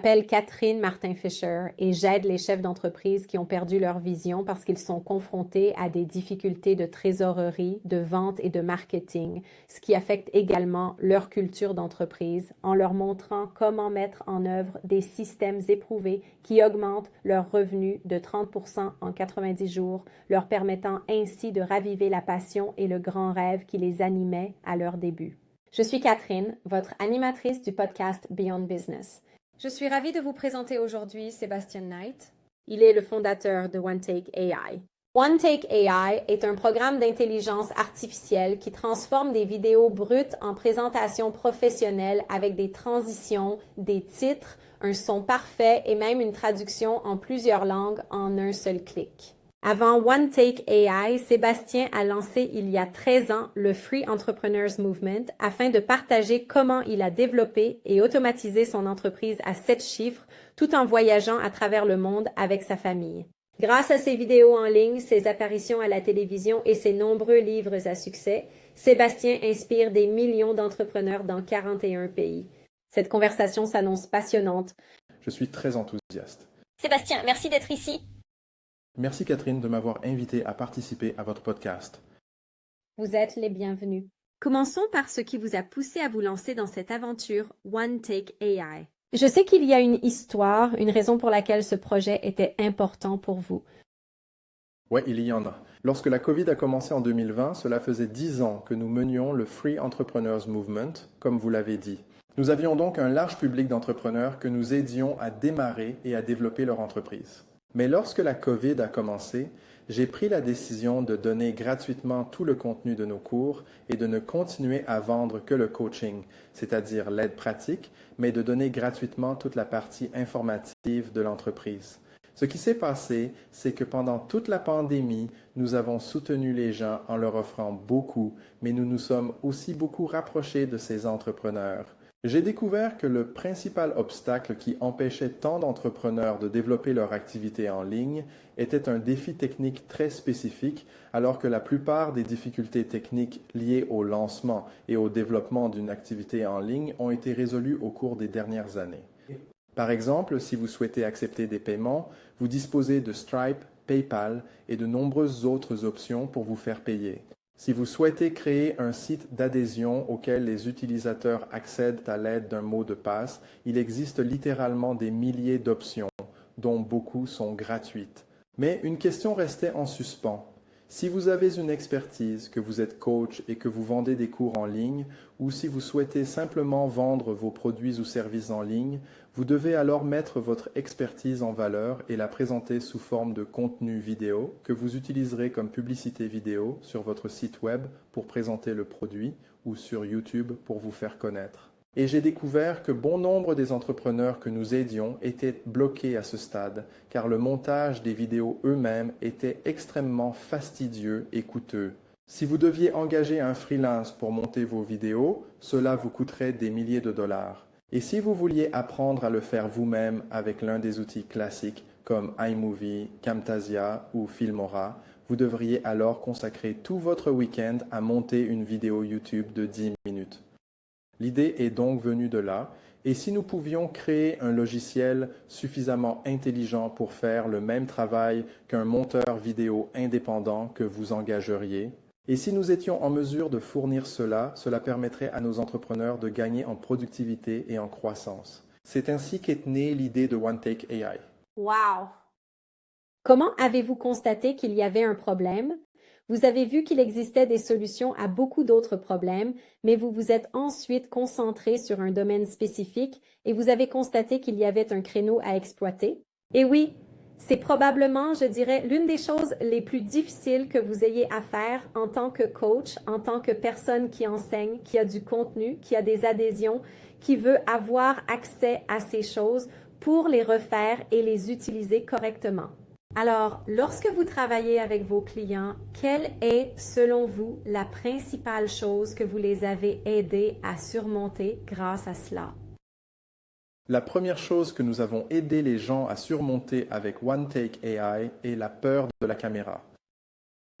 m'appelle Catherine Martin-Fisher et j'aide les chefs d'entreprise qui ont perdu leur vision parce qu'ils sont confrontés à des difficultés de trésorerie, de vente et de marketing, ce qui affecte également leur culture d'entreprise en leur montrant comment mettre en œuvre des systèmes éprouvés qui augmentent leurs revenus de 30% en 90 jours, leur permettant ainsi de raviver la passion et le grand rêve qui les animait à leur début. Je suis Catherine, votre animatrice du podcast Beyond Business. Je suis ravie de vous présenter aujourd'hui Sébastien Knight. Il est le fondateur de OneTake AI. OneTake AI est un programme d'intelligence artificielle qui transforme des vidéos brutes en présentations professionnelles avec des transitions, des titres, un son parfait et même une traduction en plusieurs langues en un seul clic. Avant OneTake AI, Sébastien a lancé il y a 13 ans le Free Entrepreneurs Movement afin de partager comment il a développé et automatisé son entreprise à 7 chiffres tout en voyageant à travers le monde avec sa famille. Grâce à ses vidéos en ligne, ses apparitions à la télévision et ses nombreux livres à succès, Sébastien inspire des millions d'entrepreneurs dans 41 pays. Cette conversation s'annonce passionnante. Je suis très enthousiaste. Sébastien, merci d'être ici. Merci Catherine de m'avoir invité à participer à votre podcast. Vous êtes les bienvenus. Commençons par ce qui vous a poussé à vous lancer dans cette aventure OneTake AI. Je sais qu'il y a une histoire, une raison pour laquelle ce projet était important pour vous. Oui, il y en a. Lorsque la COVID a commencé en 2020, cela faisait 10 ans que nous menions le Free Entrepreneurs Movement, comme vous l'avez dit. Nous avions donc un large public d'entrepreneurs que nous aidions à démarrer et à développer leur entreprise. Mais lorsque la COVID a commencé, j'ai pris la décision de donner gratuitement tout le contenu de nos cours et de ne continuer à vendre que le coaching, c'est-à-dire l'aide pratique, mais de donner gratuitement toute la partie informative de l'entreprise. Ce qui s'est passé, c'est que pendant toute la pandémie, nous avons soutenu les gens en leur offrant beaucoup, mais nous nous sommes aussi beaucoup rapprochés de ces entrepreneurs. J'ai découvert que le principal obstacle qui empêchait tant d'entrepreneurs de développer leur activité en ligne était un défi technique très spécifique, alors que la plupart des difficultés techniques liées au lancement et au développement d'une activité en ligne ont été résolues au cours des dernières années. Par exemple, si vous souhaitez accepter des paiements, vous disposez de Stripe, PayPal et de nombreuses autres options pour vous faire payer. Si vous souhaitez créer un site d'adhésion auquel les utilisateurs accèdent à l'aide d'un mot de passe, il existe littéralement des milliers d'options, dont beaucoup sont gratuites. Mais une question restait en suspens. Si vous avez une expertise, que vous êtes coach et que vous vendez des cours en ligne, ou si vous souhaitez simplement vendre vos produits ou services en ligne, vous devez alors mettre votre expertise en valeur et la présenter sous forme de contenu vidéo que vous utiliserez comme publicité vidéo sur votre site web pour présenter le produit ou sur YouTube pour vous faire connaître. Et j'ai découvert que bon nombre des entrepreneurs que nous aidions étaient bloqués à ce stade, car le montage des vidéos eux-mêmes était extrêmement fastidieux et coûteux. Si vous deviez engager un freelance pour monter vos vidéos, cela vous coûterait des milliers de dollars. Et si vous vouliez apprendre à le faire vous-même avec l'un des outils classiques comme iMovie, Camtasia ou Filmora, vous devriez alors consacrer tout votre week-end à monter une vidéo YouTube de 10 minutes. L'idée est donc venue de là, et si nous pouvions créer un logiciel suffisamment intelligent pour faire le même travail qu'un monteur vidéo indépendant que vous engageriez, et si nous étions en mesure de fournir cela, cela permettrait à nos entrepreneurs de gagner en productivité et en croissance. C'est ainsi qu'est née l'idée de OneTake AI. Wow! Comment avez-vous constaté qu'il y avait un problème? Vous avez vu qu'il existait des solutions à beaucoup d'autres problèmes, mais vous vous êtes ensuite concentré sur un domaine spécifique et vous avez constaté qu'il y avait un créneau à exploiter. Et oui, c'est probablement, je dirais, l'une des choses les plus difficiles que vous ayez à faire en tant que coach, en tant que personne qui enseigne, qui a du contenu, qui a des adhésions, qui veut avoir accès à ces choses pour les refaire et les utiliser correctement. Alors, lorsque vous travaillez avec vos clients, quelle est, selon vous, la principale chose que vous les avez aidés à surmonter grâce à cela? La première chose que nous avons aidé les gens à surmonter avec OneTake AI est la peur de la caméra.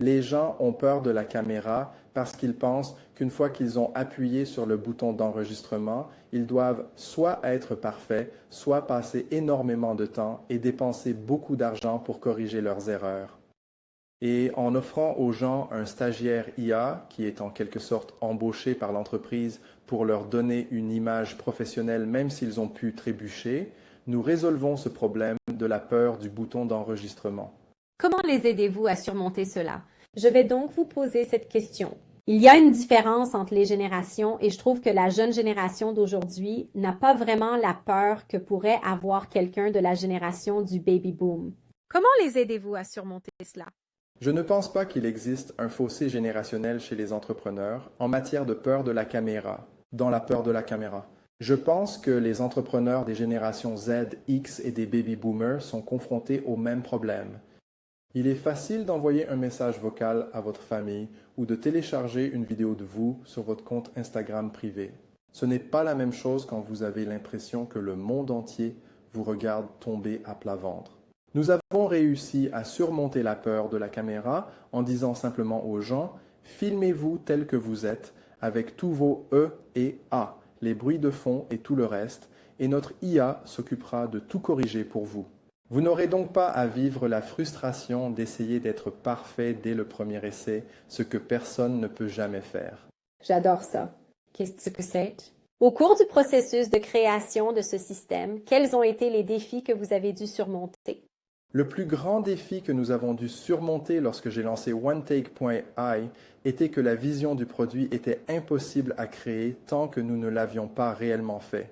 Les gens ont peur de la caméra parce qu'ils pensent qu'une fois qu'ils ont appuyé sur le bouton d'enregistrement, ils doivent soit être parfaits, soit passer énormément de temps et dépenser beaucoup d'argent pour corriger leurs erreurs. Et en offrant aux gens un stagiaire IA, qui est en quelque sorte embauché par l'entreprise pour leur donner une image professionnelle même s'ils ont pu trébucher, nous résolvons ce problème de la peur du bouton d'enregistrement. Comment les aidez-vous à surmonter cela? Je vais donc vous poser cette question. Il y a une différence entre les générations et je trouve que la jeune génération d'aujourd'hui n'a pas vraiment la peur que pourrait avoir quelqu'un de la génération du baby boom. Comment les aidez-vous à surmonter cela? Je ne pense pas qu'il existe un fossé générationnel chez les entrepreneurs en matière de peur de la caméra, dans la peur de la caméra. Je pense que les entrepreneurs des générations Z, X et des baby boomers sont confrontés au même problème. Il est facile d'envoyer un message vocal à votre famille ou de télécharger une vidéo de vous sur votre compte Instagram privé. Ce n'est pas la même chose quand vous avez l'impression que le monde entier vous regarde tomber à plat ventre. Nous avons réussi à surmonter la peur de la caméra en disant simplement aux gens « Filmez-vous tel que vous êtes avec tous vos E et A, les bruits de fond et tout le reste, et notre IA s'occupera de tout corriger pour vous. » Vous n'aurez donc pas à vivre la frustration d'essayer d'être parfait dès le premier essai, ce que personne ne peut jamais faire. J'adore ça. Qu'est-ce que c'est? Au cours du processus de création de ce système, quels ont été les défis que vous avez dû surmonter? Le plus grand défi que nous avons dû surmonter lorsque j'ai lancé OneTake.ai était que la vision du produit était impossible à créer tant que nous ne l'avions pas réellement fait.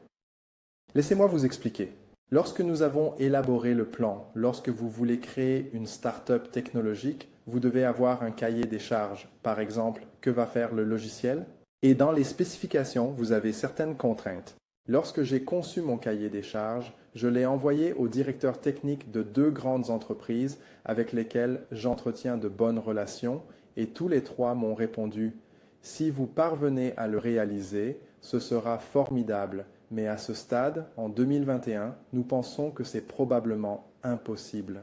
Laissez-moi vous expliquer. Lorsque nous avons élaboré le plan, lorsque vous voulez créer une start-up technologique, vous devez avoir un cahier des charges. Par exemple, que va faire le logiciel? Et dans les spécifications, vous avez certaines contraintes. Lorsque j'ai conçu mon cahier des charges, je l'ai envoyé au directeur technique de 2 grandes entreprises avec lesquelles j'entretiens de bonnes relations et tous les 3 m'ont répondu « Si vous parvenez à le réaliser, ce sera formidable. Mais à ce stade, en 2021, nous pensons que c'est probablement impossible. »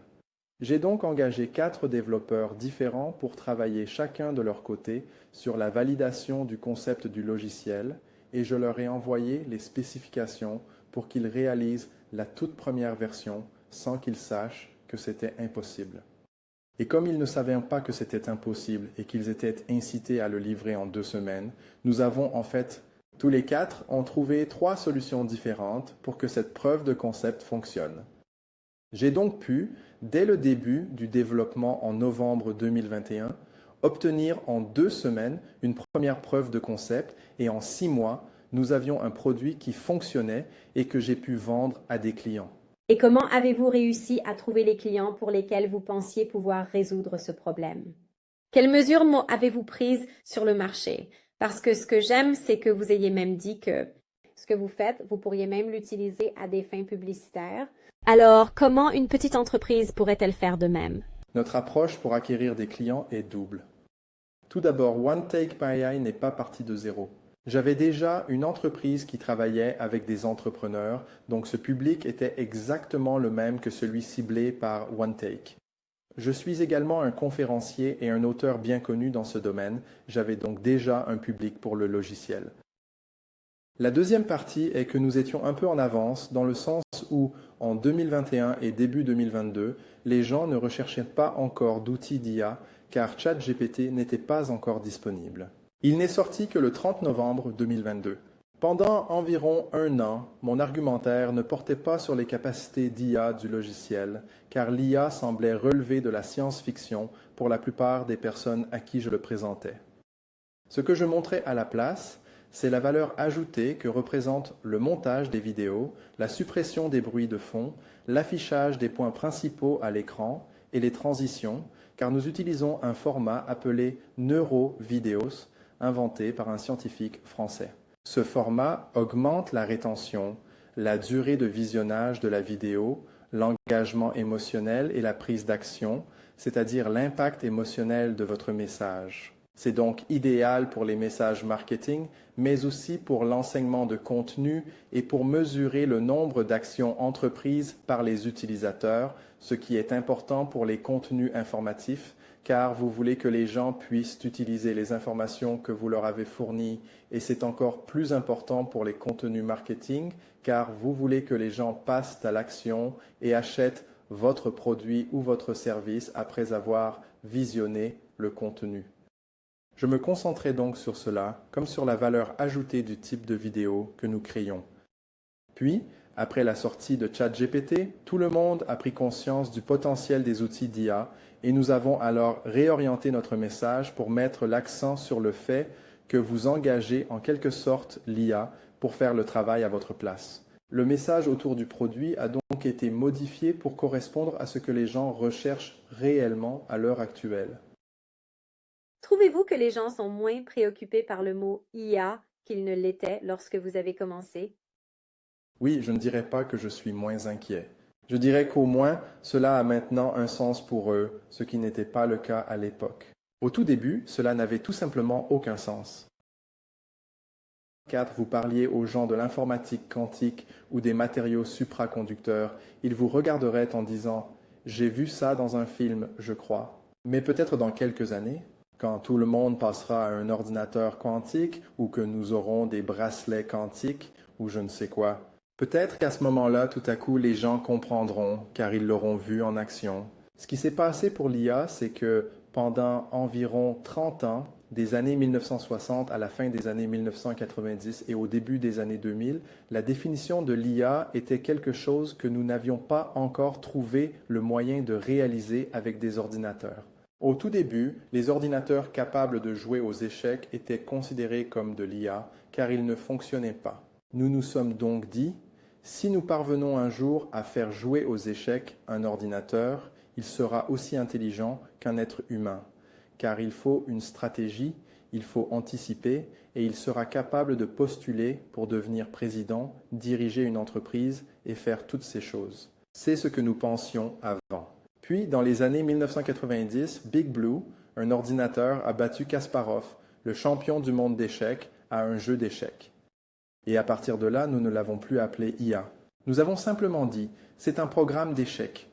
J'ai donc engagé 4 développeurs différents pour travailler chacun de leur côté sur la validation du concept du logiciel et je leur ai envoyé les spécifications pour qu'ils réalisent la toute première version sans qu'ils sachent que c'était impossible. Et comme ils ne savaient pas que c'était impossible et qu'ils étaient incités à le livrer en 2 semaines, nous avons en fait tous les 4 ont trouvé 3 solutions différentes pour que cette preuve de concept fonctionne. J'ai donc pu, dès le début du développement en novembre 2021, obtenir en 2 semaines une première preuve de concept et en 6 mois, nous avions un produit qui fonctionnait et que j'ai pu vendre à des clients. Et comment avez-vous réussi à trouver les clients pour lesquels vous pensiez pouvoir résoudre ce problème? Quelles mesures avez-vous prises sur le marché? Parce que ce que j'aime, c'est que vous ayez même dit que ce que vous faites, vous pourriez même l'utiliser à des fins publicitaires. Alors, comment une petite entreprise pourrait-elle faire de même? Notre approche pour acquérir des clients est double. Tout d'abord, OneTake.ai n'est pas parti de zéro. J'avais déjà une entreprise qui travaillait avec des entrepreneurs, donc ce public était exactement le même que celui ciblé par OneTake. Je suis également un conférencier et un auteur bien connu dans ce domaine, j'avais donc déjà un public pour le logiciel. La deuxième partie est que nous étions un peu en avance dans le sens où, en 2021 et début 2022, les gens ne recherchaient pas encore d'outils d'IA car ChatGPT n'était pas encore disponible. Il n'est sorti que le 30 novembre 2022. Pendant environ 1 an, mon argumentaire ne portait pas sur les capacités d'IA du logiciel, car l'IA semblait relever de la science-fiction pour la plupart des personnes à qui je le présentais. Ce que je montrais à la place, c'est la valeur ajoutée que représente le montage des vidéos, la suppression des bruits de fond, l'affichage des points principaux à l'écran et les transitions, car nous utilisons un format appelé NeuroVideos, inventé par un scientifique français. Ce format augmente la rétention, la durée de visionnage de la vidéo, l'engagement émotionnel et la prise d'action, c'est-à-dire l'impact émotionnel de votre message. C'est donc idéal pour les messages marketing, mais aussi pour l'enseignement de contenu et pour mesurer le nombre d'actions entreprises par les utilisateurs, ce qui est important pour les contenus informatifs, car vous voulez que les gens puissent utiliser les informations que vous leur avez fournies, et c'est encore plus important pour les contenus marketing, car vous voulez que les gens passent à l'action et achètent votre produit ou votre service après avoir visionné le contenu. Je me concentrais donc sur cela, comme sur la valeur ajoutée du type de vidéo que nous créons. Puis, après la sortie de ChatGPT, tout le monde a pris conscience du potentiel des outils d'IA et nous avons alors réorienté notre message pour mettre l'accent sur le fait que vous engagez en quelque sorte l'IA pour faire le travail à votre place. Le message autour du produit a donc été modifié pour correspondre à ce que les gens recherchent réellement à l'heure actuelle. Trouvez-vous que les gens sont moins préoccupés par le mot IA qu'ils ne l'étaient lorsque vous avez commencé? Oui, je ne dirais pas que je suis moins inquiet. Je dirais qu'au moins cela a maintenant un sens pour eux, ce qui n'était pas le cas à l'époque. Au tout début, cela n'avait tout simplement aucun sens. 4, vous parliez aux gens de l'informatique quantique ou des matériaux supraconducteurs, ils vous regarderaient en disant « J'ai vu ça dans un film, je crois. » Mais peut-être dans quelques années, quand tout le monde passera à un ordinateur quantique ou que nous aurons des bracelets quantiques ou je ne sais quoi. Peut-être qu'à ce moment-là, tout à coup, les gens comprendront car ils l'auront vu en action. Ce qui s'est passé pour l'IA, c'est que pendant environ 30 ans, des années 1960 à la fin des années 1990 et au début des années 2000, la définition de l'IA était quelque chose que nous n'avions pas encore trouvé le moyen de réaliser avec des ordinateurs. Au tout début, les ordinateurs capables de jouer aux échecs étaient considérés comme de l'IA car ils ne fonctionnaient pas. Nous nous sommes donc dit, si nous parvenons un jour à faire jouer aux échecs un ordinateur, il sera aussi intelligent qu'un être humain, car il faut une stratégie, il faut anticiper et il sera capable de postuler pour devenir président, diriger une entreprise et faire toutes ces choses. C'est ce que nous pensions avant. Puis, dans les années 1990, Big Blue, un ordinateur, a battu Kasparov, le champion du monde d'échecs, à un jeu d'échecs. Et à partir de là, nous ne l'avons plus appelé IA. Nous avons simplement dit, c'est un programme d'échecs.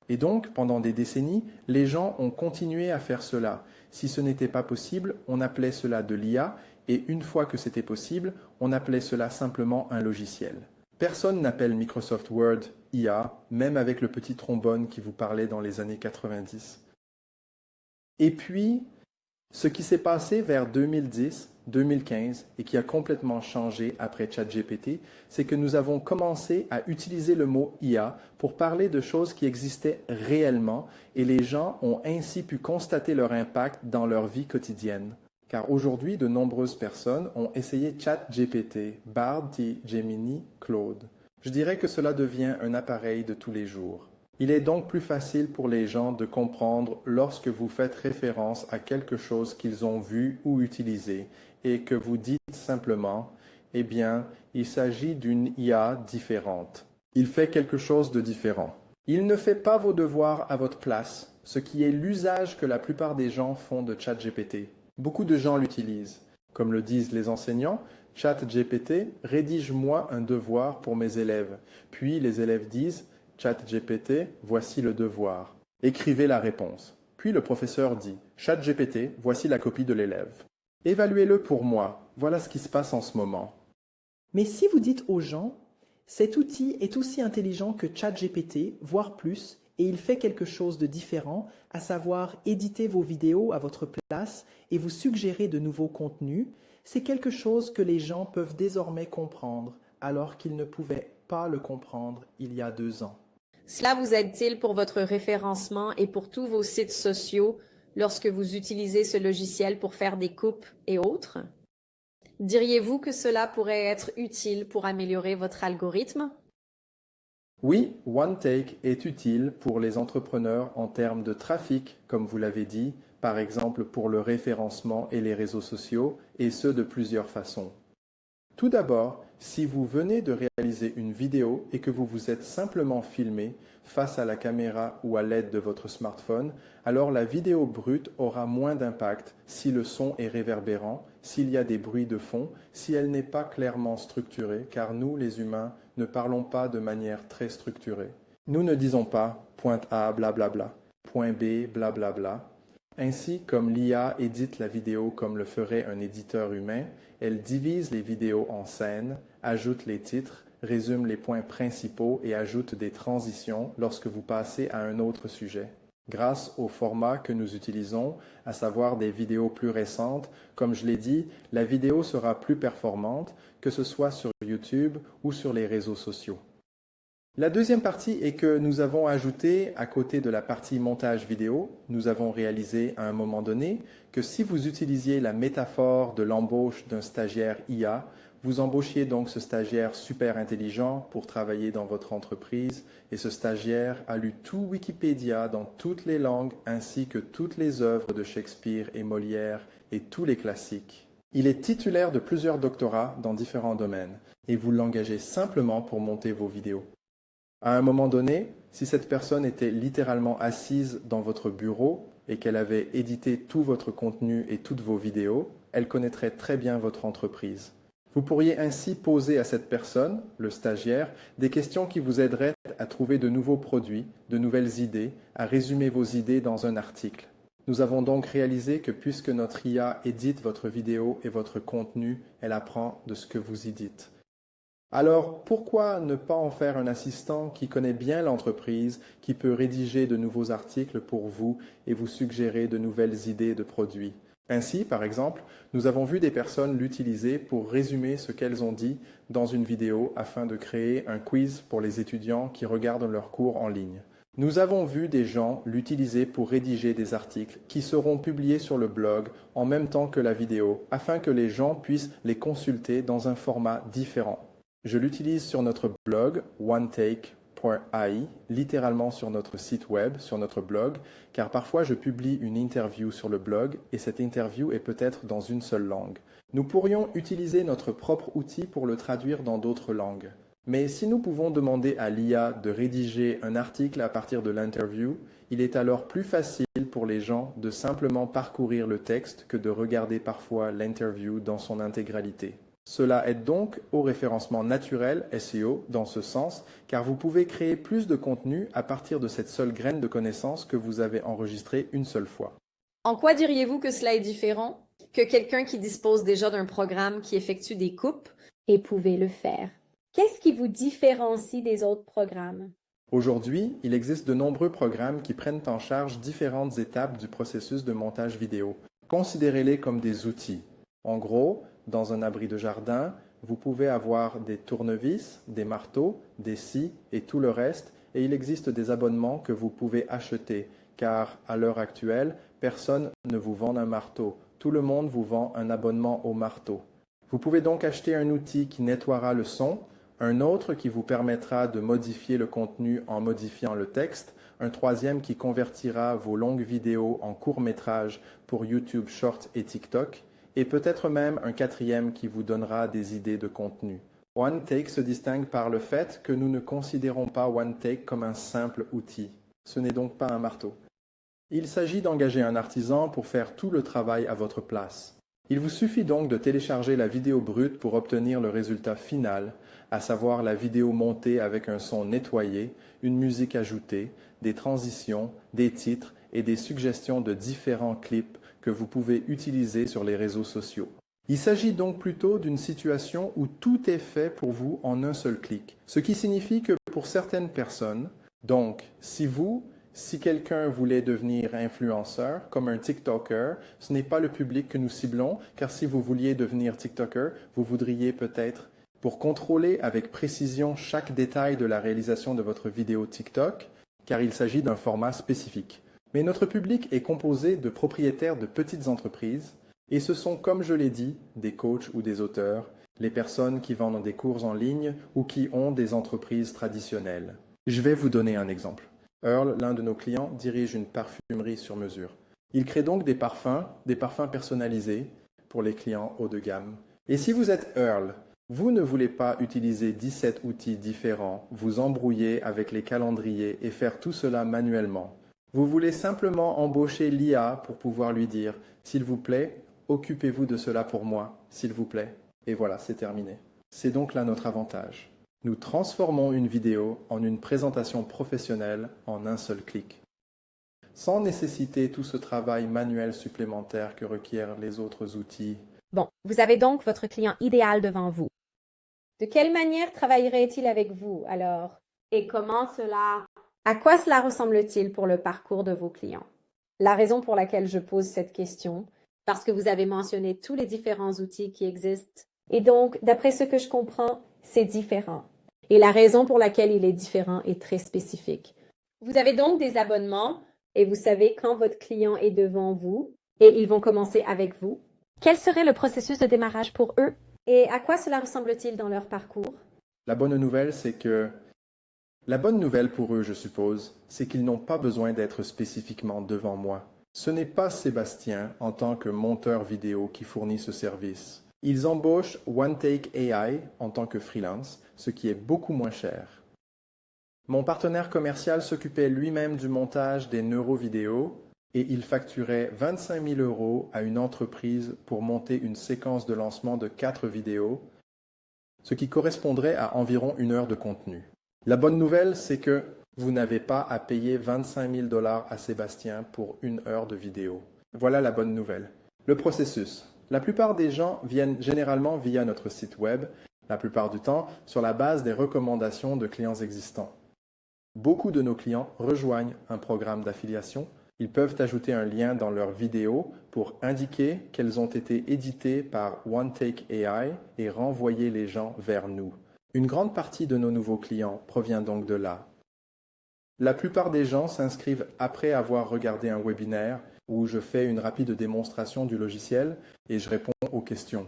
Et donc, pendant des décennies, les gens ont continué à faire cela. Si ce n'était pas possible, on appelait cela de l'IA, et une fois que c'était possible, on appelait cela simplement un logiciel. Personne n'appelle Microsoft Word IA, même avec le petit trombone qui vous parlait dans les années 90. Et puis, ce qui s'est passé vers 2010, 2015 et qui a complètement changé après ChatGPT, c'est que nous avons commencé à utiliser le mot IA pour parler de choses qui existaient réellement et les gens ont ainsi pu constater leur impact dans leur vie quotidienne. Car aujourd'hui, de nombreuses personnes ont essayé ChatGPT, Bard, Gemini, Claude. Je dirais que cela devient un appareil de tous les jours. Il est donc plus facile pour les gens de comprendre lorsque vous faites référence à quelque chose qu'ils ont vu ou utilisé et que vous dites simplement « Eh bien, il s'agit d'une IA différente. Il fait quelque chose de différent. » Il ne fait pas vos devoirs à votre place, ce qui est l'usage que la plupart des gens font de ChatGPT. Beaucoup de gens l'utilisent. Comme le disent les enseignants, ChatGPT, rédige-moi un devoir pour mes élèves. Puis les élèves disent, ChatGPT, voici le devoir. Écrivez la réponse. Puis le professeur dit, ChatGPT, voici la copie de l'élève. Évaluez-le pour moi. Voilà ce qui se passe en ce moment. Mais si vous dites aux gens, cet outil est aussi intelligent que ChatGPT, voire plus, et il fait quelque chose de différent, à savoir éditer vos vidéos à votre place et vous suggérer de nouveaux contenus, c'est quelque chose que les gens peuvent désormais comprendre, alors qu'ils ne pouvaient pas le comprendre il y a 2 ans. Cela vous aide-t-il pour votre référencement et pour tous vos sites sociaux lorsque vous utilisez ce logiciel pour faire des coupes et autres? Diriez-vous que cela pourrait être utile pour améliorer votre algorithme? Oui, OneTake est utile pour les entrepreneurs en termes de trafic, comme vous l'avez dit, par exemple pour le référencement et les réseaux sociaux, et ce de plusieurs façons. Tout d'abord, si vous venez de réaliser une vidéo et que vous vous êtes simplement filmé face à la caméra ou à l'aide de votre smartphone, alors la vidéo brute aura moins d'impact si le son est réverbérant, s'il y a des bruits de fond, si elle n'est pas clairement structurée, car nous, les humains, ne parlons pas de manière très structurée. Nous ne disons pas « pointe A, blablabla »,« point B, blablabla ». Ainsi, comme l'IA édite la vidéo comme le ferait un éditeur humain, elle divise les vidéos en scènes, ajoute les titres, résume les points principaux et ajoute des transitions lorsque vous passez à un autre sujet. Grâce au format que nous utilisons, à savoir des vidéos plus récentes, comme je l'ai dit, la vidéo sera plus performante, que ce soit sur YouTube ou sur les réseaux sociaux. La deuxième partie est que nous avons ajouté, à côté de la partie montage vidéo, nous avons réalisé à un moment donné que si vous utilisiez la métaphore de l'embauche d'un stagiaire IA, vous embauchiez donc ce stagiaire super intelligent pour travailler dans votre entreprise et ce stagiaire a lu tout Wikipédia dans toutes les langues ainsi que toutes les œuvres de Shakespeare et Molière et tous les classiques. Il est titulaire de plusieurs doctorats dans différents domaines et vous l'engagez simplement pour monter vos vidéos. À un moment donné, si cette personne était littéralement assise dans votre bureau et qu'elle avait édité tout votre contenu et toutes vos vidéos, elle connaîtrait très bien votre entreprise. Vous pourriez ainsi poser à cette personne, le stagiaire, des questions qui vous aideraient à trouver de nouveaux produits, de nouvelles idées, à résumer vos idées dans un article. Nous avons donc réalisé que puisque notre IA édite votre vidéo et votre contenu, elle apprend de ce que vous y dites. Alors, pourquoi ne pas en faire un assistant qui connaît bien l'entreprise, qui peut rédiger de nouveaux articles pour vous et vous suggérer de nouvelles idées de produits? Ainsi, par exemple, nous avons vu des personnes l'utiliser pour résumer ce qu'elles ont dit dans une vidéo afin de créer un quiz pour les étudiants qui regardent leurs cours en ligne. Nous avons vu des gens l'utiliser pour rédiger des articles qui seront publiés sur le blog en même temps que la vidéo afin que les gens puissent les consulter dans un format différent. Je l'utilise sur notre blog onetake.ai, littéralement sur notre site web, sur notre blog, car parfois je publie une interview sur le blog et cette interview est peut-être dans une seule langue. Nous pourrions utiliser notre propre outil pour le traduire dans d'autres langues. Mais si nous pouvons demander à l'IA de rédiger un article à partir de l'interview, il est alors plus facile pour les gens de simplement parcourir le texte que de regarder parfois l'interview dans son intégralité. Cela aide donc au référencement naturel SEO dans ce sens, car vous pouvez créer plus de contenu à partir de cette seule graine de connaissance que vous avez enregistrée une seule fois. En quoi diriez-vous que cela est différent que quelqu'un qui dispose déjà d'un programme qui effectue des coupes? Et pouvez le faire. Qu'est-ce qui vous différencie des autres programmes? Aujourd'hui, il existe de nombreux programmes qui prennent en charge différentes étapes du processus de montage vidéo. Considérez-les comme des outils. En gros, dans un abri de jardin, vous pouvez avoir des tournevis, des marteaux, des scies et tout le reste, et il existe des abonnements que vous pouvez acheter, car à l'heure actuelle, personne ne vous vend un marteau. Tout le monde vous vend un abonnement au marteau. Vous pouvez donc acheter un outil qui nettoiera le son, un autre qui vous permettra de modifier le contenu en modifiant le texte, un troisième qui convertira vos longues vidéos en courts-métrages pour YouTube Short et TikTok, et peut-être même un quatrième qui vous donnera des idées de contenu. OneTake se distingue par le fait que nous ne considérons pas OneTake comme un simple outil. Ce n'est donc pas un marteau. Il s'agit d'engager un artisan pour faire tout le travail à votre place. Il vous suffit donc de télécharger la vidéo brute pour obtenir le résultat final, à savoir la vidéo montée avec un son nettoyé, une musique ajoutée, des transitions, des titres et des suggestions de différents clips que vous pouvez utiliser sur les réseaux sociaux. Il s'agit donc plutôt d'une situation où tout est fait pour vous en un seul clic, ce qui signifie que pour certaines personnes, donc si quelqu'un voulait devenir influenceur, comme un TikToker, ce n'est pas le public que nous ciblons, car si vous vouliez devenir TikToker, vous voudriez peut-être, pour contrôler avec précision chaque détail de la réalisation de votre vidéo TikTok, car il s'agit d'un format spécifique. Mais notre public est composé de propriétaires de petites entreprises, et ce sont, comme je l'ai dit, des coachs ou des auteurs, les personnes qui vendent des cours en ligne ou qui ont des entreprises traditionnelles. Je vais vous donner un exemple. Earl, l'un de nos clients, dirige une parfumerie sur mesure. Il crée donc des parfums personnalisés pour les clients haut de gamme. Et si vous êtes Earl, Vous ne voulez pas utiliser 17 outils différents, vous embrouiller avec les calendriers et faire tout cela manuellement. Vous voulez simplement embaucher l'IA pour pouvoir lui dire « S'il vous plaît, occupez-vous de cela pour moi, s'il vous plaît. » Et voilà, c'est terminé. C'est donc là notre avantage. Nous transformons une vidéo en une présentation professionnelle en un seul clic, sans nécessiter tout ce travail manuel supplémentaire que requièrent les autres outils. Bon, vous avez donc votre client idéal devant vous. De quelle manière travaillerait-il avec vous alors? Et à quoi cela ressemble-t-il pour le parcours de vos clients? La raison pour laquelle je pose cette question, parce que vous avez mentionné tous les différents outils qui existent. Et donc, d'après ce que je comprends, c'est différent. Et la raison pour laquelle il est différent est très spécifique. Vous avez donc des abonnements et vous savez quand votre client est devant vous et ils vont commencer avec vous. Quel serait le processus de démarrage pour eux? Et à quoi cela ressemble-t-il dans leur parcours? La bonne nouvelle pour eux, je suppose, c'est qu'ils n'ont pas besoin d'être spécifiquement devant moi. Ce n'est pas Sébastien en tant que monteur vidéo qui fournit ce service. Ils embauchent OneTake AI en tant que freelance, ce qui est beaucoup moins cher. Mon partenaire commercial s'occupait lui-même du montage des neurovidéos et il facturait 25 000 € à une entreprise pour monter une séquence de lancement de 4 vidéos, ce qui correspondrait à environ 1 heure de contenu. La bonne nouvelle, c'est que vous n'avez pas à payer 25 000 $ à Sébastien pour 1 heure de vidéo. Voilà la bonne nouvelle. Le processus. La plupart des gens viennent généralement via notre site web, la plupart du temps sur la base des recommandations de clients existants. Beaucoup de nos clients rejoignent un programme d'affiliation. Ils peuvent ajouter un lien dans leur vidéo pour indiquer qu'elles ont été éditées par OneTake AI et renvoyer les gens vers nous. Une grande partie de nos nouveaux clients provient donc de là. La plupart des gens s'inscrivent après avoir regardé un webinaire où je fais une rapide démonstration du logiciel et je réponds aux questions.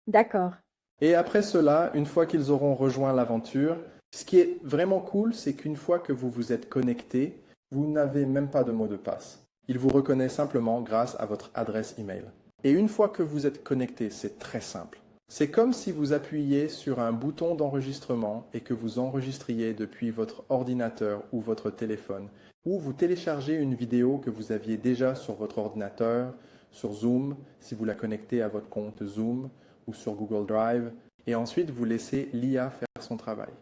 D'accord. Et après cela, une fois qu'ils auront rejoint l'aventure, ce qui est vraiment cool, c'est qu'une fois que vous vous êtes connecté, vous n'avez même pas de mot de passe. Il vous reconnaît simplement grâce à votre adresse email. Et une fois que vous êtes connecté, c'est très simple. C'est comme si vous appuyiez sur un bouton d'enregistrement et que vous enregistriez depuis votre ordinateur ou votre téléphone, ou vous téléchargez une vidéo que vous aviez déjà sur votre ordinateur, sur Zoom, si vous la connectez à votre compte Zoom, ou sur Google Drive, et ensuite vous laissez l'IA faire son travail.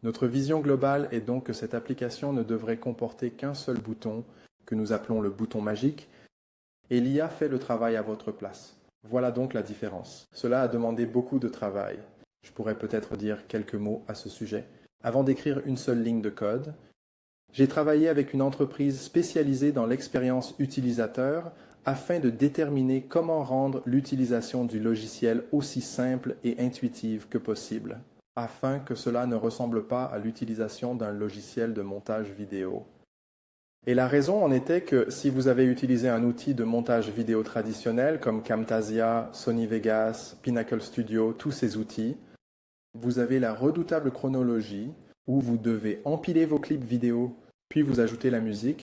Notre vision globale est donc que cette application ne devrait comporter qu'un seul bouton, que nous appelons le bouton magique, et l'IA fait le travail à votre place. Voilà donc la différence. Cela a demandé beaucoup de travail. Je pourrais peut-être dire quelques mots à ce sujet. Avant d'écrire une seule ligne de code, j'ai travaillé avec une entreprise spécialisée dans l'expérience utilisateur afin de déterminer comment rendre l'utilisation du logiciel aussi simple et intuitive que possible, afin que cela ne ressemble pas à l'utilisation d'un logiciel de montage vidéo. Et la raison en était que si vous avez utilisé un outil de montage vidéo traditionnel comme Camtasia, Sony Vegas, Pinnacle Studio, tous ces outils, vous avez la redoutable chronologie où vous devez empiler vos clips vidéo, puis vous ajoutez la musique,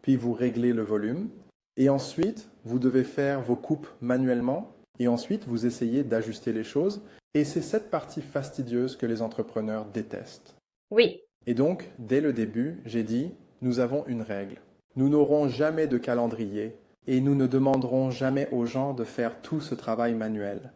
puis vous réglez le volume, et ensuite vous devez faire vos coupes manuellement, et ensuite vous essayez d'ajuster les choses, et c'est cette partie fastidieuse que les entrepreneurs détestent. Oui. Et donc, dès le début, j'ai dit, nous avons une règle. Nous n'aurons jamais de calendrier et nous ne demanderons jamais aux gens de faire tout ce travail manuel.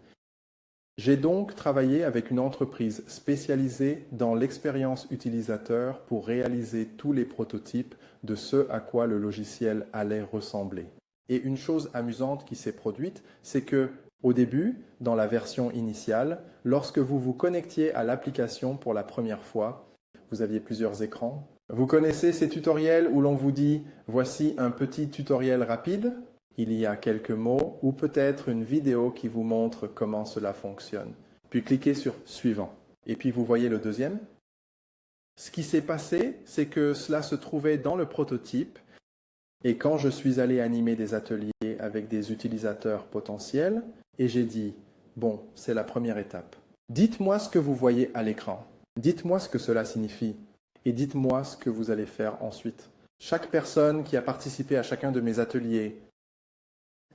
J'ai donc travaillé avec une entreprise spécialisée dans l'expérience utilisateur pour réaliser tous les prototypes de ce à quoi le logiciel allait ressembler. Et une chose amusante qui s'est produite, c'est que au début, dans la version initiale, lorsque vous vous connectiez à l'application pour la première fois, vous aviez plusieurs écrans. Vous connaissez ces tutoriels où l'on vous dit « Voici un petit tutoriel rapide ». Il y a quelques mots ou peut-être une vidéo qui vous montre comment cela fonctionne. Puis cliquez sur « Suivant ». Et puis vous voyez le deuxième. Ce qui s'est passé, c'est que cela se trouvait dans le prototype et quand je suis allé animer des ateliers avec des utilisateurs potentiels, et j'ai dit « Bon, c'est la première étape. Dites-moi ce que vous voyez à l'écran. Dites-moi ce que cela signifie. Et dites-moi ce que vous allez faire ensuite. » Chaque personne qui a participé à chacun de mes ateliers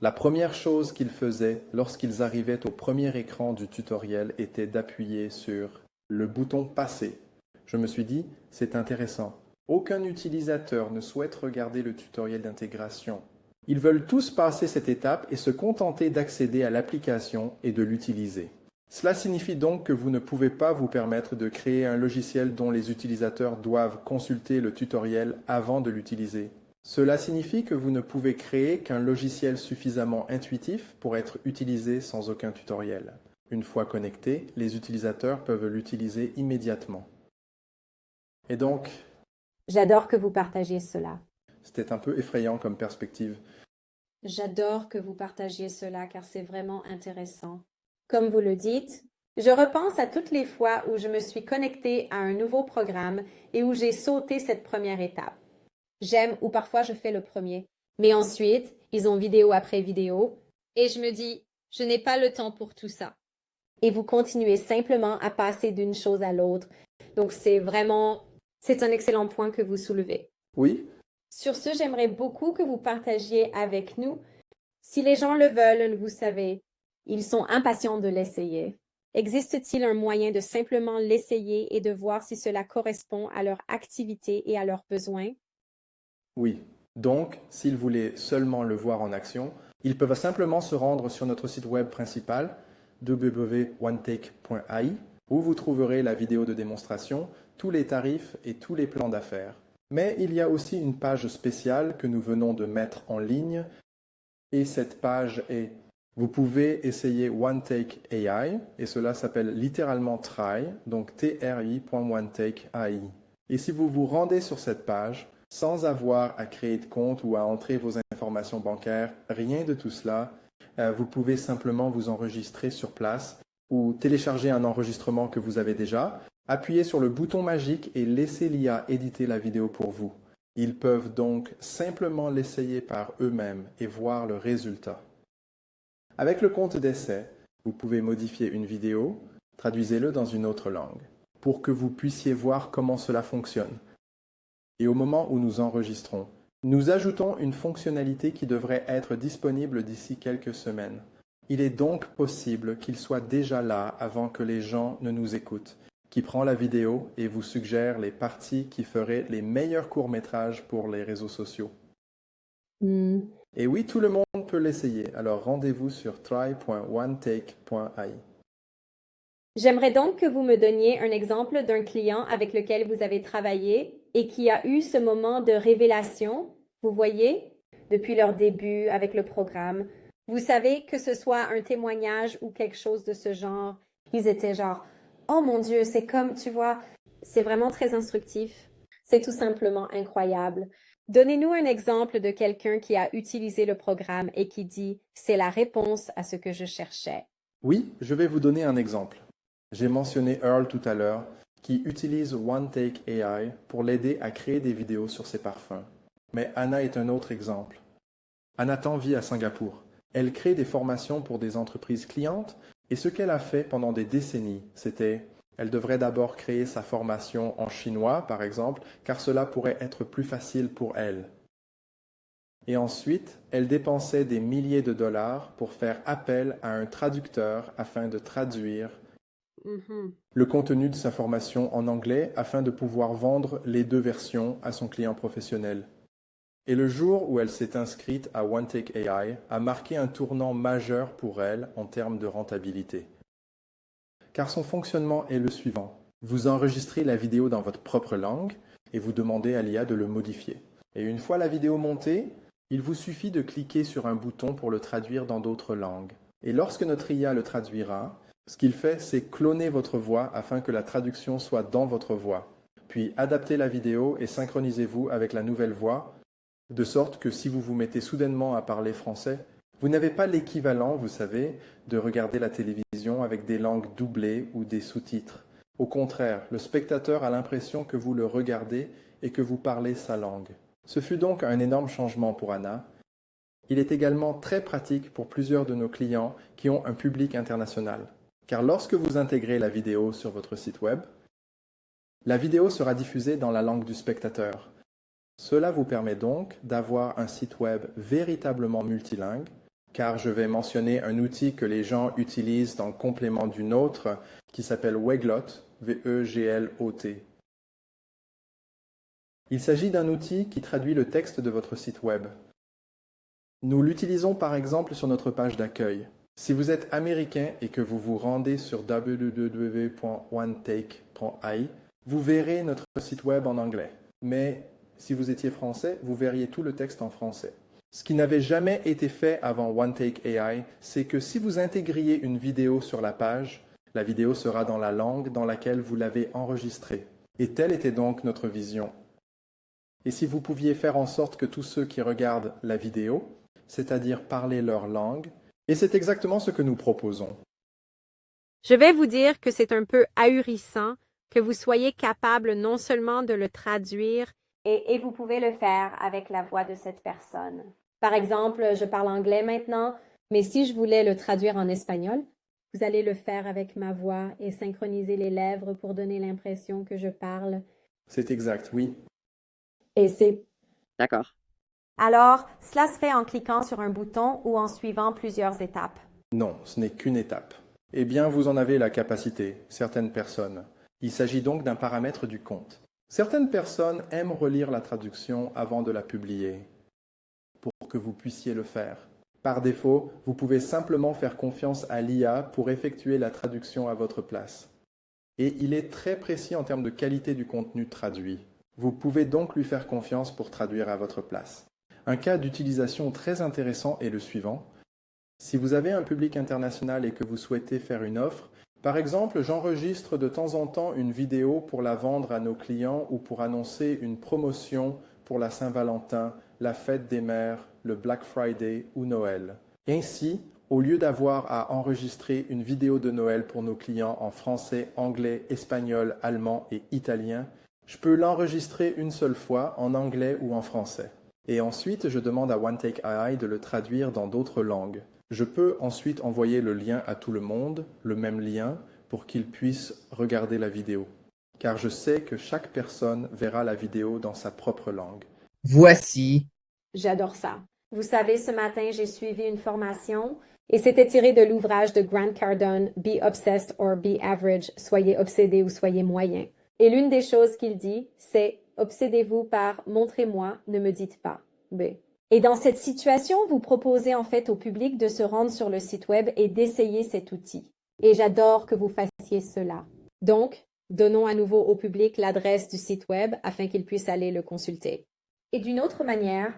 La première chose qu'ils faisaient lorsqu'ils arrivaient au premier écran du tutoriel était d'appuyer sur le bouton Passer. Je me suis dit, c'est intéressant. Aucun utilisateur ne souhaite regarder le tutoriel d'intégration. Ils veulent tous passer cette étape et se contenter d'accéder à l'application et de l'utiliser. Cela signifie donc que vous ne pouvez pas vous permettre de créer un logiciel dont les utilisateurs doivent consulter le tutoriel avant de l'utiliser. Cela signifie que vous ne pouvez créer qu'un logiciel suffisamment intuitif pour être utilisé sans aucun tutoriel. Une fois connectés, les utilisateurs peuvent l'utiliser immédiatement. Et donc, J'adore que vous partagiez cela. c'était un peu effrayant comme perspective. J'adore que vous partagiez cela car c'est vraiment intéressant. Comme vous le dites, je repense à toutes les fois où je me suis connectée à un nouveau programme et où j'ai sauté cette première étape. J'aime ou parfois je fais le premier. Mais ensuite, ils ont vidéo après vidéo et je me dis, je n'ai pas le temps pour tout ça. Et vous continuez simplement à passer d'une chose à l'autre. Donc c'est un excellent point que vous soulevez. Oui, Sur ce, j'aimerais beaucoup que vous partagiez avec nous. Si les gens le veulent, vous savez, ils sont impatients de l'essayer. Existe-t-il un moyen de simplement l'essayer et de voir si cela correspond à leur activité et à leurs besoins? oui. Donc, s'ils voulaient seulement le voir en action, ils peuvent simplement se rendre sur notre site web principal www.onetake.ai où vous trouverez la vidéo de démonstration, tous les tarifs et tous les plans d'affaires. Mais il y a aussi une page spéciale que nous venons de mettre en ligne et cette page est vous pouvez essayer OneTake AI et cela s'appelle littéralement Try, donc tri.onetake.ai. Et si vous vous rendez sur cette page, sans avoir à créer de compte ou à entrer vos informations bancaires, rien de tout cela, vous pouvez simplement vous enregistrer sur place ou télécharger un enregistrement que vous avez déjà, appuyez sur le bouton magique et laissez l'IA éditer la vidéo pour vous. Ils peuvent donc simplement l'essayer par eux-mêmes et voir le résultat. Avec le compte d'essai, vous pouvez modifier une vidéo, traduisez-le dans une autre langue, pour que vous puissiez voir comment cela fonctionne. Et au moment où nous enregistrons, nous ajoutons une fonctionnalité qui devrait être disponible d'ici quelques semaines. Il est donc possible qu'il soit déjà là avant que les gens ne nous écoutent, qui prend la vidéo et vous suggère les parties qui feraient les meilleurs courts-métrages pour les réseaux sociaux. Et oui, tout le monde peut l'essayer, alors rendez-vous sur try.onetake.ai. J'aimerais donc que vous me donniez un exemple d'un client avec lequel vous avez travaillé et qui a eu ce moment de révélation, vous voyez, depuis leur début avec le programme. Vous savez, que ce soit un témoignage ou quelque chose de ce genre, ils étaient genre « Oh mon Dieu, c'est comme, tu vois, c'est vraiment très instructif. C'est tout simplement incroyable. » Donnez-nous un exemple de quelqu'un qui a utilisé le programme et qui dit « C'est la réponse à ce que je cherchais. » Oui, je vais vous donner un exemple. J'ai mentionné Earl tout à l'heure, qui utilise OneTake AI pour l'aider à créer des vidéos sur ses parfums. Mais Anna est un autre exemple. Anathan vit à Singapour. Elle crée des formations pour des entreprises clientes et ce qu'elle a fait pendant des décennies, c'était elle devrait d'abord créer sa formation en chinois, par exemple, car cela pourrait être plus facile pour elle. Et ensuite, elle dépensait des milliers de dollars pour faire appel à un traducteur afin de traduire le contenu de sa formation en anglais afin de pouvoir vendre les deux versions à son client professionnel. Et le jour où elle s'est inscrite à OneTake AI a marqué un tournant majeur pour elle en termes de rentabilité. Car son fonctionnement est le suivant. Vous enregistrez la vidéo dans votre propre langue et vous demandez à l'IA de le modifier. Et une fois la vidéo montée, il vous suffit de cliquer sur un bouton pour le traduire dans d'autres langues. Et lorsque notre IA le traduira, ce qu'il fait, c'est cloner votre voix afin que la traduction soit dans votre voix. Puis adaptez la vidéo et synchronisez-vous avec la nouvelle voix, de sorte que si vous vous mettez soudainement à parler français, vous n'avez pas l'équivalent, vous savez, de regarder la télévision avec des langues doublées ou des sous-titres. Au contraire, le spectateur a l'impression que vous le regardez et que vous parlez sa langue. Ce fut donc un énorme changement pour Anna. Il est également très pratique pour plusieurs de nos clients qui ont un public international. Car lorsque vous intégrez la vidéo sur votre site web, la vidéo sera diffusée dans la langue du spectateur. Cela vous permet donc d'avoir un site web véritablement multilingue, car je vais mentionner un outil que les gens utilisent dans le complément d'une autre qui s'appelle Weglot, V-E-G-L-O-T. Il s'agit d'un outil qui traduit le texte de votre site web. Nous l'utilisons par exemple sur notre page d'accueil. Si vous êtes américain et que vous vous rendez sur www.onetake.ai, vous verrez notre site web en anglais. Mais si vous étiez français, vous verriez tout le texte en français. Ce qui n'avait jamais été fait avant OneTake AI, c'est que si vous intégriez une vidéo sur la page, la vidéo sera dans la langue dans laquelle vous l'avez enregistrée. Et telle était donc notre vision. Et si vous pouviez faire en sorte que tous ceux qui regardent la vidéo, c'est-à-dire parler leur langue, et c'est exactement ce que nous proposons. Je vais vous dire que c'est un peu ahurissant que vous soyez capable non seulement de le traduire, Et vous pouvez le faire avec la voix de cette personne. par exemple, je parle anglais maintenant, mais si je voulais le traduire en espagnol, vous allez le faire avec ma voix et synchroniser les lèvres pour donner l'impression que je parle. C'est exact, oui. Et c'est... D'accord. Alors, cela se fait en cliquant sur un bouton ou en suivant plusieurs étapes. Non, ce n'est qu'une étape. Eh bien, vous en avez la capacité, certaines personnes. Il s'agit donc d'un paramètre du compte. Certaines personnes aiment relire la traduction avant de la publier, pour que vous puissiez le faire. Par défaut, vous pouvez simplement faire confiance à l'IA pour effectuer la traduction à votre place. Et il est très précis en termes de qualité du contenu traduit. Vous pouvez donc lui faire confiance pour traduire à votre place. Un cas d'utilisation très intéressant est le suivant. Si vous avez un public international et que vous souhaitez faire une offre, par exemple, j'enregistre de temps en temps une vidéo pour la vendre à nos clients ou pour annoncer une promotion pour la Saint-Valentin, la fête des mères, le Black Friday ou Noël. Ainsi, au lieu d'avoir à enregistrer une vidéo de Noël pour nos clients en français, anglais, espagnol, allemand et italien, je peux l'enregistrer une seule fois en anglais ou en français. Et ensuite, je demande à OneTake AI de le traduire dans d'autres langues. Je peux ensuite envoyer le lien à tout le monde, le même lien, pour qu'ils puissent regarder la vidéo. Car je sais que chaque personne verra la vidéo dans sa propre langue. Voici. J'adore ça. Vous savez, ce matin, j'ai suivi une formation. Et c'était tiré de l'ouvrage de Grant Cardone, Be Obsessed or Be Average, soyez obsédé ou soyez moyen. Et l'une des choses qu'il dit, c'est obsédez-vous par montrez-moi, ne me dites pas. B. Et dans cette situation, vous proposez en fait au public de se rendre sur le site web et d'essayer cet outil. Et j'adore que vous fassiez cela. Donc, donnons à nouveau au public l'adresse du site web afin qu'il puisse aller le consulter. Et d'une autre manière,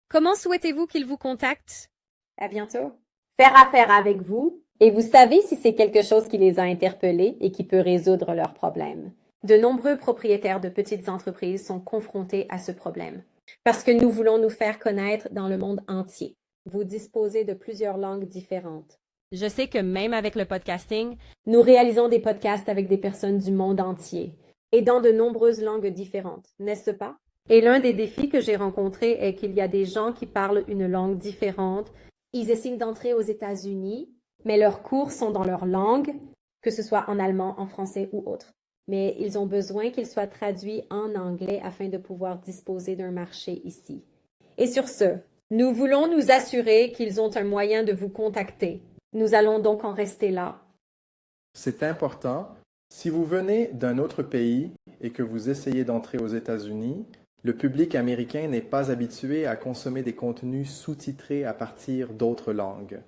Comment souhaitez-vous qu'ils vous contactent? à bientôt. Faire affaire avec vous, et vous savez si c'est quelque chose qui les a interpellés et qui peut résoudre leurs problèmes. De nombreux propriétaires de petites entreprises sont confrontés à ce problème. Parce que nous voulons nous faire connaître dans le monde entier. Vous disposez de plusieurs langues différentes. Je sais que même avec le podcasting, nous réalisons des podcasts avec des personnes du monde entier et dans de nombreuses langues différentes, n'est-ce pas? Et l'un des défis que j'ai rencontrés est qu'il y a des gens qui parlent une langue différente. Ils essaient d'entrer aux États-Unis, Mais leurs cours sont dans leur langue, que ce soit en allemand, en français ou autre. Mais ils ont besoin qu'ils soient traduits en anglais afin de pouvoir disposer d'un marché ici. Et sur ce, nous voulons nous assurer qu'ils ont un moyen de vous contacter. Nous allons donc en rester là. C'est important. Si vous venez d'un autre pays et que vous essayez d'entrer aux États-Unis, le public américain n'est pas habitué à consommer des contenus sous-titrés à partir d'autres langues.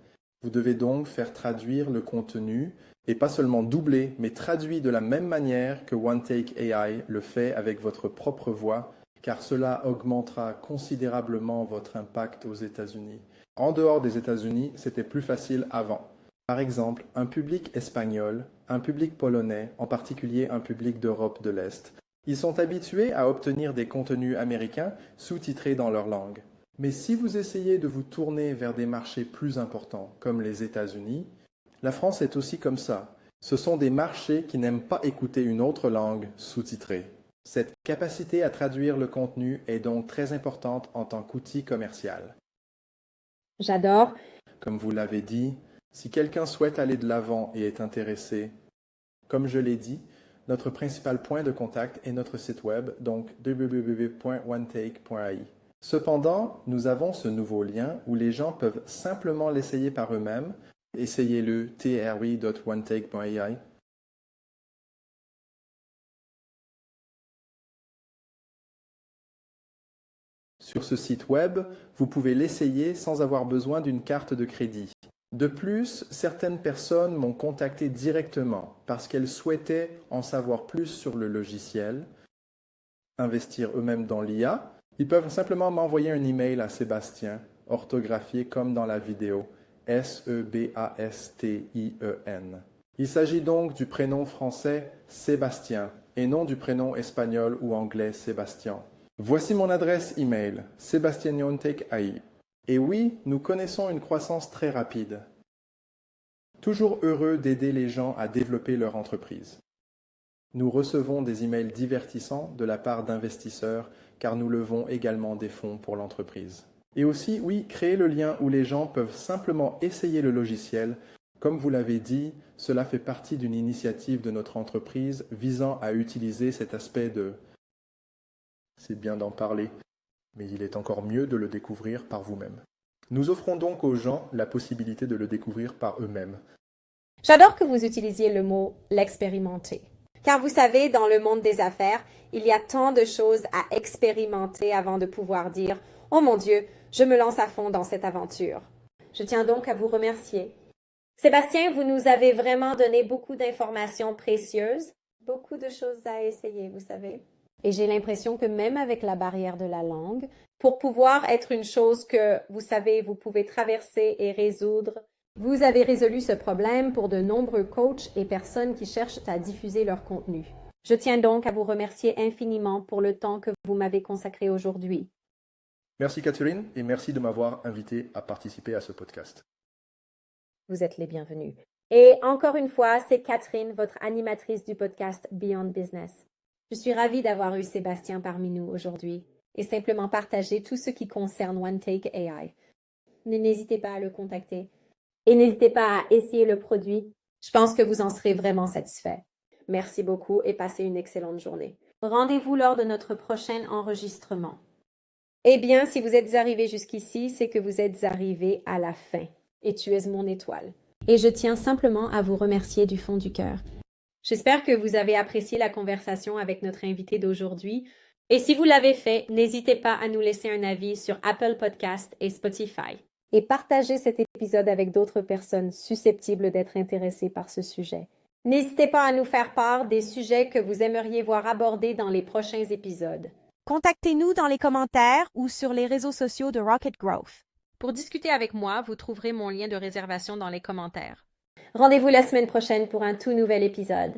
Vous devez donc faire traduire le contenu, et pas seulement doubler, mais traduit de la même manière que OneTake AI le fait avec votre propre voix, car cela augmentera considérablement votre impact aux États-Unis. En dehors des États-Unis, c'était plus facile avant. Par exemple, un public espagnol, un public polonais, en particulier un public d'Europe de l'Est, ils sont habitués à obtenir des contenus américains sous-titrés dans leur langue. Mais si vous essayez de vous tourner vers des marchés plus importants, comme les États-Unis, la France est aussi comme ça. Ce sont des marchés qui n'aiment pas écouter une autre langue sous-titrée. Cette capacité à traduire le contenu est donc très importante en tant qu'outil commercial. J'adore. Comme vous l'avez dit, si quelqu'un souhaite aller de l'avant et est intéressé, comme je l'ai dit, notre principal point de contact est notre site web, donc www.onetake.ai. Cependant, nous avons ce nouveau lien où les gens peuvent simplement l'essayer par eux-mêmes. Essayez-le tre.onetake.ai. Sur ce site web, vous pouvez l'essayer sans avoir besoin d'une carte de crédit. De plus, certaines personnes m'ont contacté directement parce qu'elles souhaitaient en savoir plus sur le logiciel, investir eux-mêmes dans l'IA. Ils peuvent simplement m'envoyer un email à Sébastien, orthographié comme dans la vidéo, Sebastien. Il s'agit donc du prénom français Sébastien et non du prénom espagnol ou anglais Sébastien. Voici mon adresse email, sebastianiontech.ai. Et oui, nous connaissons une croissance très rapide. Toujours heureux d'aider les gens à développer leur entreprise. Nous recevons des emails divertissants de la part d'investisseurs car nous levons également des fonds pour l'entreprise. Et aussi, oui, créer le lien où les gens peuvent simplement essayer le logiciel. Comme vous l'avez dit, cela fait partie d'une initiative de notre entreprise visant à utiliser cet aspect de... C'est bien d'en parler, mais il est encore mieux de le découvrir par vous-même. Nous offrons donc aux gens la possibilité de le découvrir par eux-mêmes. J'adore que vous utilisiez le mot « l'expérimenter ». Car vous savez, dans le monde des affaires, il y a tant de choses à expérimenter avant de pouvoir dire « Oh mon Dieu, je me lance à fond dans cette aventure ». Je tiens donc à vous remercier. Sébastien, vous nous avez vraiment donné beaucoup d'informations précieuses, beaucoup de choses à essayer, vous savez. Et j'ai l'impression que même avec la barrière de la langue, pour pouvoir être une chose que, vous savez, vous pouvez traverser et résoudre, vous avez résolu ce problème pour de nombreux coachs et personnes qui cherchent à diffuser leur contenu. Je tiens donc à vous remercier infiniment pour le temps que vous m'avez consacré aujourd'hui. Merci Catherine et merci de m'avoir invité à participer à ce podcast. Vous êtes les bienvenus. Et encore une fois, c'est Catherine, votre animatrice du podcast Beyond Business. Je suis ravie d'avoir eu Sébastien parmi nous aujourd'hui et simplement partager tout ce qui concerne OneTake AI. N'hésitez pas à le contacter et n'hésitez pas à essayer le produit. Je pense que vous en serez vraiment satisfait. Merci beaucoup et passez une excellente journée. Rendez-vous lors de notre prochain enregistrement. Eh bien, si vous êtes arrivé jusqu'ici, c'est que vous êtes arrivé à la fin et tu es mon étoile. Et je tiens simplement à vous remercier du fond du cœur. J'espère que vous avez apprécié la conversation avec notre invité d'aujourd'hui. Et si vous l'avez fait, n'hésitez pas à nous laisser un avis sur Apple Podcast et Spotify. Et partagez cet épisode avec d'autres personnes susceptibles d'être intéressées par ce sujet. N'hésitez pas à nous faire part des sujets que vous aimeriez voir abordés dans les prochains épisodes. Contactez-nous dans les commentaires ou sur les réseaux sociaux de Rocket Growth. Pour discuter avec moi, vous trouverez mon lien de réservation dans les commentaires. Rendez-vous la semaine prochaine pour un tout nouvel épisode.